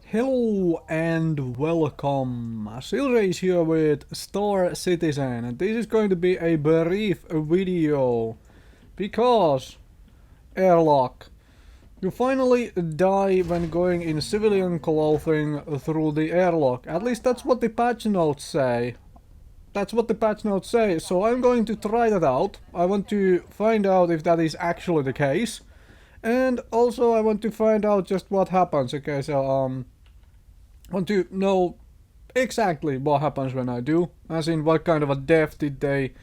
Hello and welcome. Silrace here with Star Citizen, and this is going to be a brief video because Airlock. You finally die when going in civilian clothing through the airlock. At least that's what the patch notes say. So I'm going to try that out. I want to find out if that is actually the case. And also I want to find out just what happens. Okay, so want to know exactly what happens when I do, as in what kind of a death did they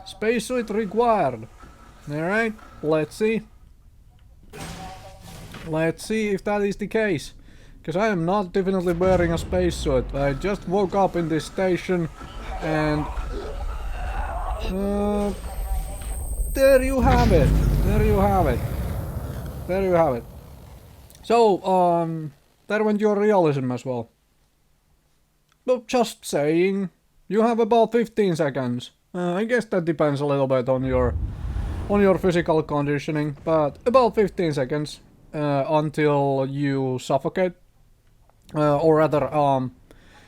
spacesuit required. Alright, let's see. Let's see if that is the case. Because I am not definitely wearing a spacesuit. I just woke up in this station and there you have it. There you have it. There you have it. So, there went your realism as well. But just saying, you have about 15 seconds. I guess that depends a little bit on your physical conditioning, but about 15 seconds until you suffocate, or rather,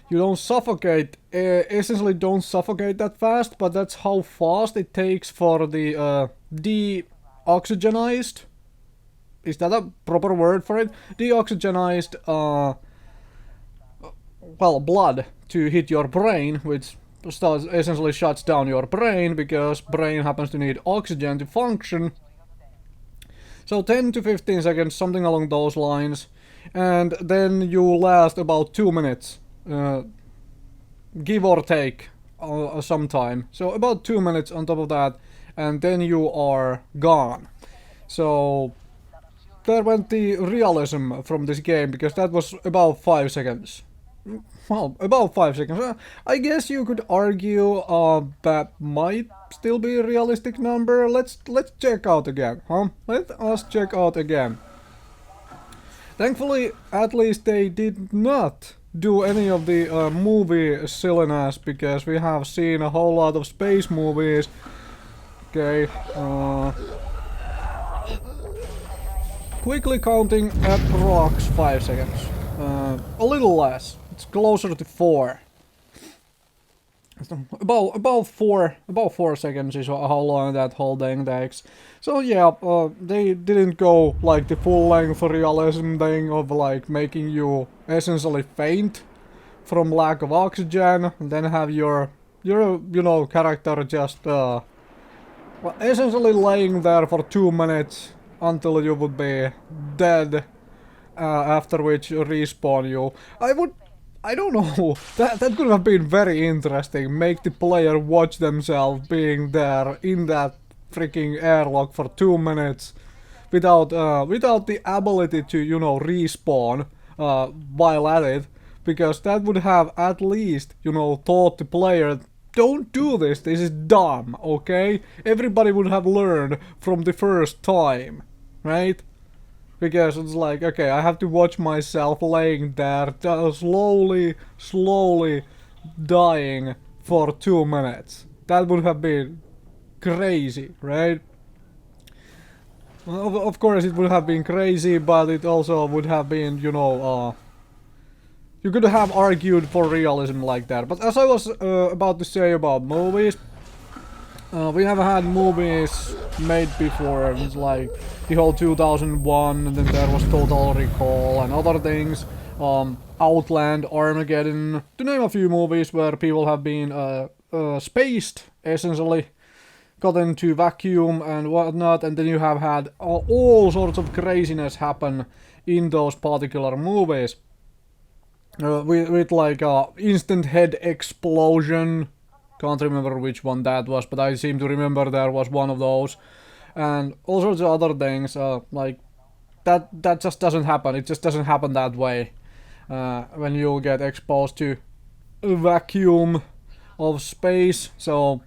you don't suffocate. Essentially, don't suffocate that fast, but that's how fast it takes for the deoxygenized. Is that a proper word for it? Deoxygenized, well, blood to hit your brain, which essentially shuts down your brain because brain happens to need oxygen to function. So 10 to 15 seconds, something along those lines, and then you last about 2 minutes, give or take some time. So about 2 minutes on top of that, and then you are gone. So there went the realism from this game, because that was about 5 seconds. Well, about 5 seconds. I guess you could argue that might still be a realistic number. Let's check out again, huh? Let us check out again. Thankfully, at least they did not do any of the movie silliness, because we have seen a whole lot of space movies. Okay, quickly counting approx 5 seconds. A little less. It's closer to 4. About 4 seconds is how long that whole thing takes. So yeah, they didn't go like the full length realism thing of like making you essentially faint from lack of oxygen, and then have your character just well, essentially laying there for 2 minutes until you would be dead, after which respawn you. I don't know, that could have been very interesting, make the player watch themselves being there in that freaking airlock for 2 minutes without the ability to, respawn while at it, because that would have at least, taught the player, don't do this is dumb, okay? Everybody would have learned from the first time, right? Because it's like, okay, I have to watch myself laying there, slowly dying for 2 minutes. That would have been crazy, right? Well, of course it would have been crazy, but it also would have been, you could have argued for realism like that. But as I was about to say about movies, we have had movies made before. It's like the whole 2001, and then there was Total Recall and other things. Outland, Armageddon, to name a few movies where people have been spaced, essentially, got into vacuum and whatnot, and then you have had all sorts of craziness happen in those particular movies. With like instant head explosion. Can't remember which one that was, but I seem to remember there was one of those. And all sorts of other things, like that just doesn't happen. It just doesn't happen that way. When you get exposed to a vacuum of space. So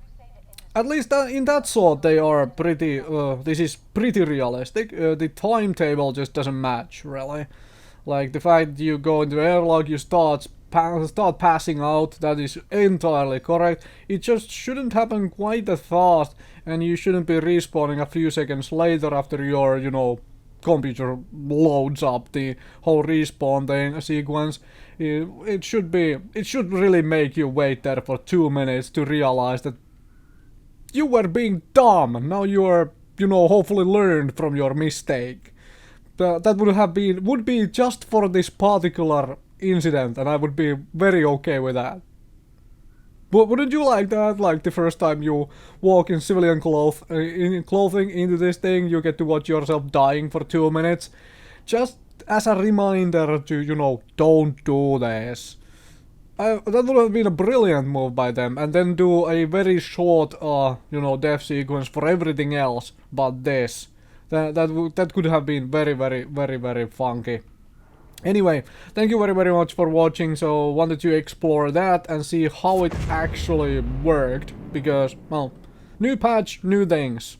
at least in that sort they are pretty, this is pretty realistic. The timetable just doesn't match, really. Like the fact you go into airlock, you start passing out, that is entirely correct. It just shouldn't happen quite that fast, and you shouldn't be respawning a few seconds later after your, computer loads up the whole respawn thing sequence. It should really make you wait there for 2 minutes to realize that you were being dumb. Now you are, hopefully learned from your mistake. That would be just for this particular incident, and I would be very okay with that. But wouldn't you like that? Like the first time you walk in civilian clothing into this thing, you get to watch yourself dying for 2 minutes, just as a reminder to, don't do this. That would have been a brilliant move by them, and then do a very short, death sequence for everything else but this. That could have been very, very, very, very funky. Anyway, thank you very, very much for watching. So wanted to explore that and see how it actually worked, because, well, new patch, new things.